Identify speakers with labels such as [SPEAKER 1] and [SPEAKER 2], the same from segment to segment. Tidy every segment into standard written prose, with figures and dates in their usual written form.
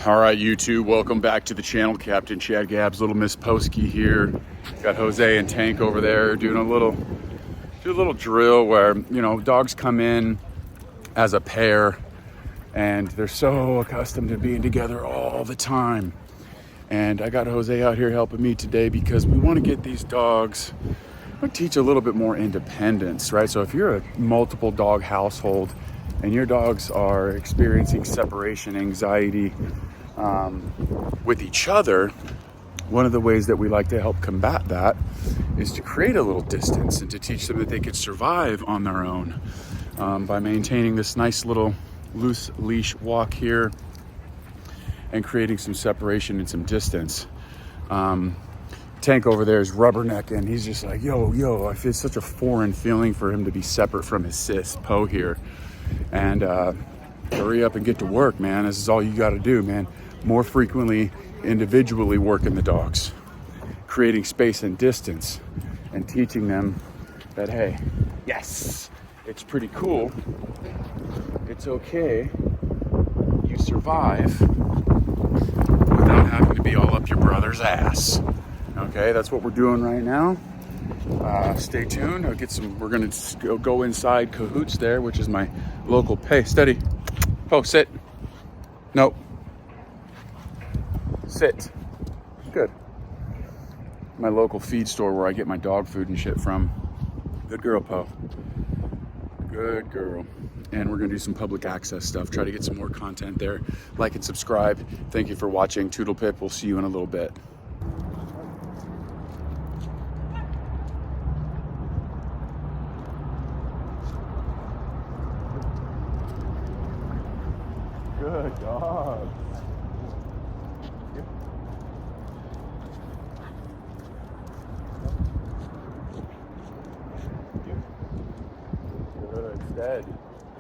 [SPEAKER 1] All right, YouTube, welcome back to the channel. Captain Chad Gabbs, Little Miss Posky here. Got Jose and Tank over there doing a little drill where, dogs come in as a pair and they're so accustomed to being together all the time. And I got Jose out here helping me today because we want to get these dogs, teach a little bit more independence, right? So if you're a multiple dog household and your dogs are experiencing separation anxiety with each other, one of the ways that we like to help combat that is to create a little distance and to teach them that they could survive on their own by maintaining this nice little loose leash walk here and creating some separation and some distance. Tank over there is rubbernecking. He's just like, yo, I feel such a foreign feeling for him to be separate from his sis, Poe here. And hurry up and get to work, man. This is all you got to do, man. More frequently, individually working the dogs, creating space and distance, and teaching them that, hey, yes, it's pretty cool. It's okay. You survive without having to be all up your brother's ass. Okay, that's what we're doing right now. Stay tuned. We're gonna go inside Cahoots there, which is my local steady. Oh, sit. Nope. Sit. Good. My local feed store where I get my dog food and shit from. Good girl, Poe. Good girl. And we're gonna do some public access stuff. Try to get some more content there. Like and subscribe. Thank you for watching. Toodle Pip. We'll see you in a little bit. Good dog. Yep. Yep. Good. Steady.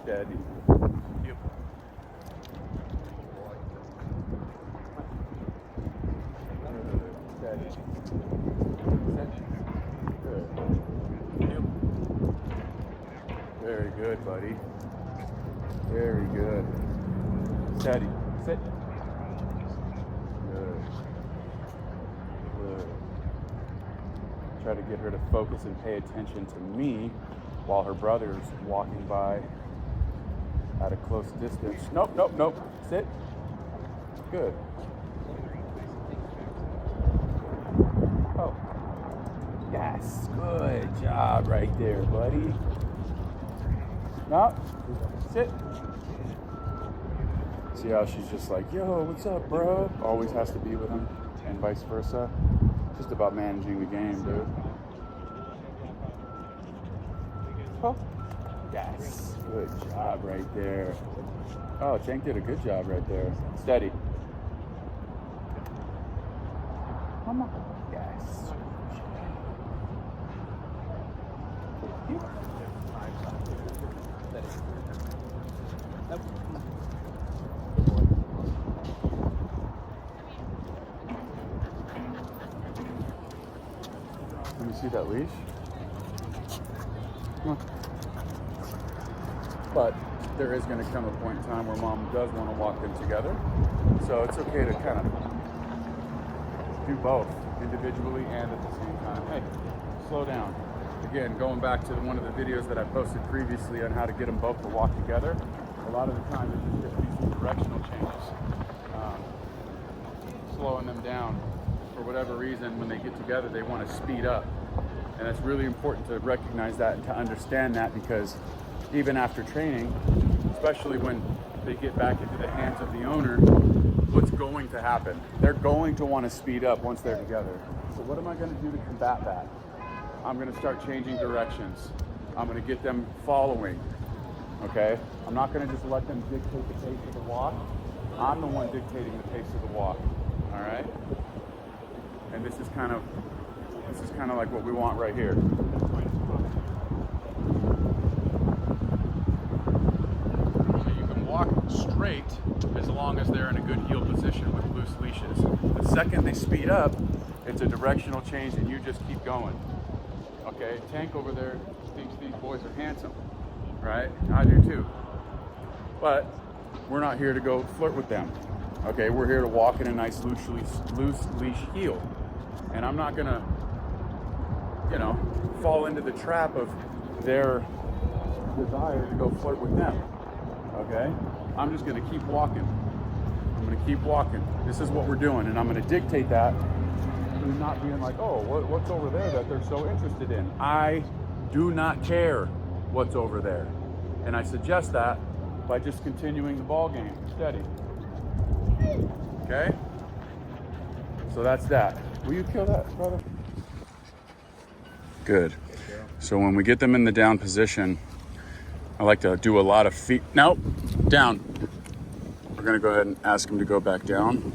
[SPEAKER 1] Steady. Yep. Good. Steady. Steady. Good. Yep. Very good, buddy. Very good. Steady. Sit. Good. Good. Try to get her to focus and pay attention to me while her brother's walking by at a close distance. Nope. Sit. Good. Oh. Yes. Good job right there, buddy. No. Sit. See how she's just like, yo, what's up, bro? Always has to be with him, and vice versa. Just about managing the game, dude. Oh, yes. Good job right there. Oh, Tank did a good job right there. Steady. Come on. Yes. Let me see that leash. Come on. But there is going to come a point in time where mom does want to walk them together. So it's okay to kind of do both individually and at the same time. Hey, slow down. Again, going back to one of the videos that I posted previously on how to get them both to walk together, a lot of the time it just needs some directional changes. Slowing them down. For whatever reason, when they get together, they want to speed up. And it's really important to recognize that and to understand that, because even after training, especially when they get back into the hands of the owner, what's going to happen? They're going to want to speed up once they're together. So what am I going to do to combat that? I'm going to start changing directions. I'm going to get them following, okay? I'm not going to just let them dictate the pace of the walk. I'm the one dictating the pace of the walk, all right? And this is kind of like what we want right here. So you can walk straight as long as they're in a good heel position with loose leashes. The second they speed up, it's a directional change and you just keep going. Okay, Tank over there thinks these boys are handsome, right? I do too. But we're not here to go flirt with them. Okay, we're here to walk in a nice loose leash heel. And I'm not gonna, you know, fall into the trap of their desire to go flirt with them. Okay? I'm just gonna keep walking. I'm gonna keep walking. This is what we're doing, and I'm gonna dictate that through not being like, oh, what's over there that they're so interested in? I do not care what's over there. And I suggest that by just continuing the ball game. Steady. Okay? So that's that. Will you kill that, brother? Good. So when we get them in the down position, I like to do a lot of feet. Nope, down. We're gonna go ahead and ask him to go back down.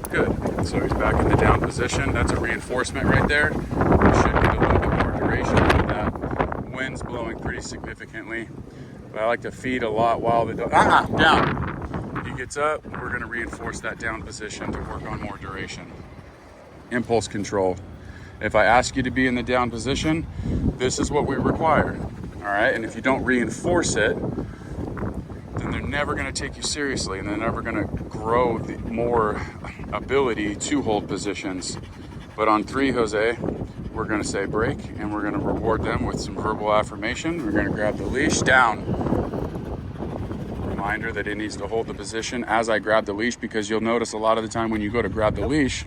[SPEAKER 1] Good. So he's back in the down position. That's a reinforcement right there. We should get a little bit more duration out of that. Wind's blowing pretty significantly. But I like to feed a lot while the dog, down. He gets up, we're gonna reinforce that down position to work on more duration. Impulse control. If I ask you to be in the down position, this is what we require. All right, and if you don't reinforce it, then they're never gonna take you seriously and they're never gonna grow the more ability to hold positions. But on 3, Jose, we're gonna say break and we're gonna reward them with some verbal affirmation. We're gonna grab the leash down. Reminder that it needs to hold the position as I grab the leash, because you'll notice a lot of the time when you go to grab the leash,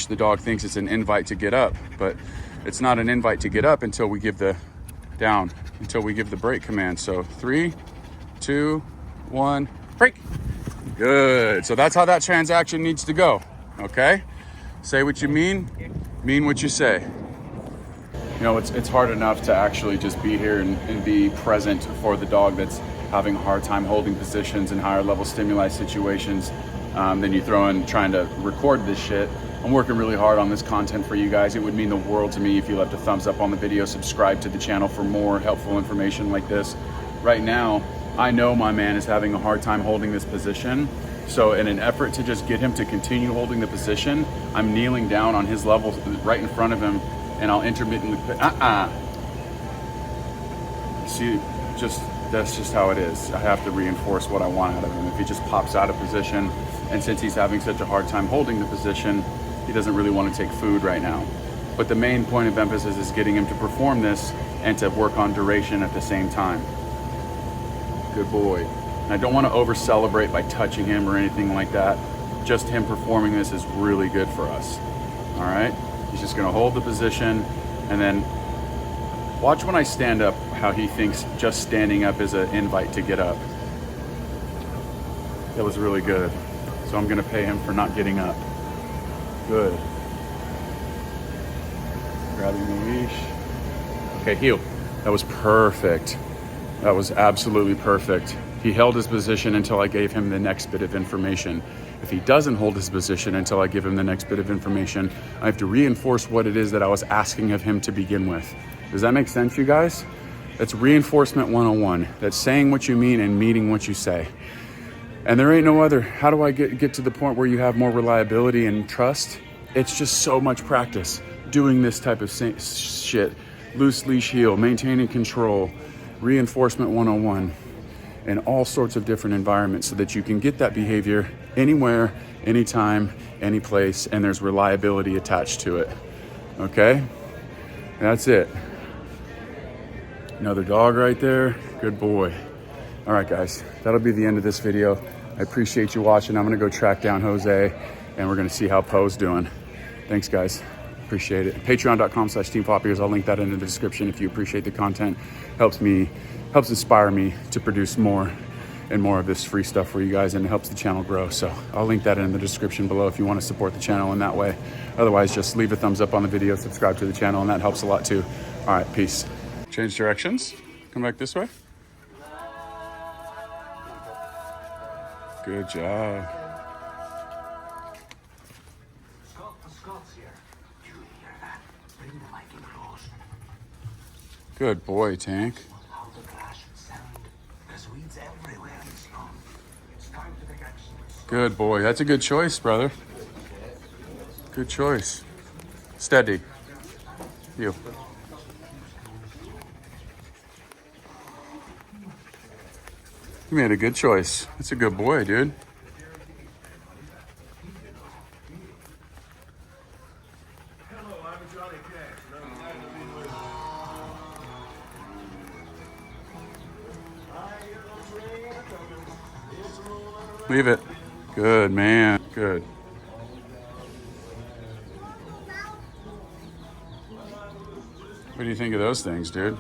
[SPEAKER 1] the dog thinks it's an invite to get up, but it's not an invite to get up until we give the down, until we give the break command. So 3, 2, 1, break. Good. So that's how that transaction needs to go. Okay? Say what you mean what you say. You know, it's hard enough to actually just be here and be present for the dog that's having a hard time holding positions in higher level stimuli situations. Then you throw in trying to record this shit. I'm working really hard on this content for you guys. It would mean the world to me if you left a thumbs up on the video, subscribe to the channel for more helpful information like this. Right now, I know my man is having a hard time holding this position. So in an effort to just get him to continue holding the position, I'm kneeling down on his level right in front of him, and I'll intermittently, See, that's just how it is. I have to reinforce what I want out of him. If he just pops out of position, and since he's having such a hard time holding the position, he doesn't really want to take food right now. But the main point of emphasis is getting him to perform this and to work on duration at the same time. Good boy. And I don't want to over celebrate by touching him or anything like that. Just him performing this is really good for us. All right? He's just going to hold the position, and then watch when I stand up how he thinks just standing up is an invite to get up. That was really good. So I'm going to pay him for not getting up. Good. Grabbing the leash. Okay, heel. That was perfect. That was absolutely perfect. He held his position until I gave him the next bit of information. If he doesn't hold his position until I give him the next bit of information, I have to reinforce what it is that I was asking of him to begin with. Does that make sense, you guys? That's reinforcement 101. That's saying what you mean and meaning what you say. And there ain't no other. How do I get to the point where you have more reliability and trust? It's just so much practice doing this type of shit. Loose leash heel, maintaining control, reinforcement 101, in all sorts of different environments so that you can get that behavior anywhere, anytime, any place, and there's reliability attached to it. Okay? That's it. Another dog right there. Good boy. All right, guys, that'll be the end of this video. I appreciate you watching. I'm gonna go track down Jose, and we're gonna see how Poe's doing. Thanks, guys. Appreciate it. Patreon.com/Team Pop Ears. I'll link that in the description if you appreciate the content. Helps inspire me to produce more and more of this free stuff for you guys, and it helps the channel grow. So I'll link that in the description below if you want to support the channel in that way. Otherwise, just leave a thumbs up on the video, subscribe to the channel, and that helps a lot too. All right, peace. Change directions. Come back this way. Good job.
[SPEAKER 2] Scott's here. You hear that? Bring the mic in close.
[SPEAKER 1] Good boy, Tank.
[SPEAKER 2] How the crash sound? There's weeds everywhere in this lawn. It's time to take action.
[SPEAKER 1] Good boy. That's a good choice, brother. Good choice. Steady. You. You made a good choice. That's a good boy, dude. Leave it. Good, man. Good. What do you think of those things, dude?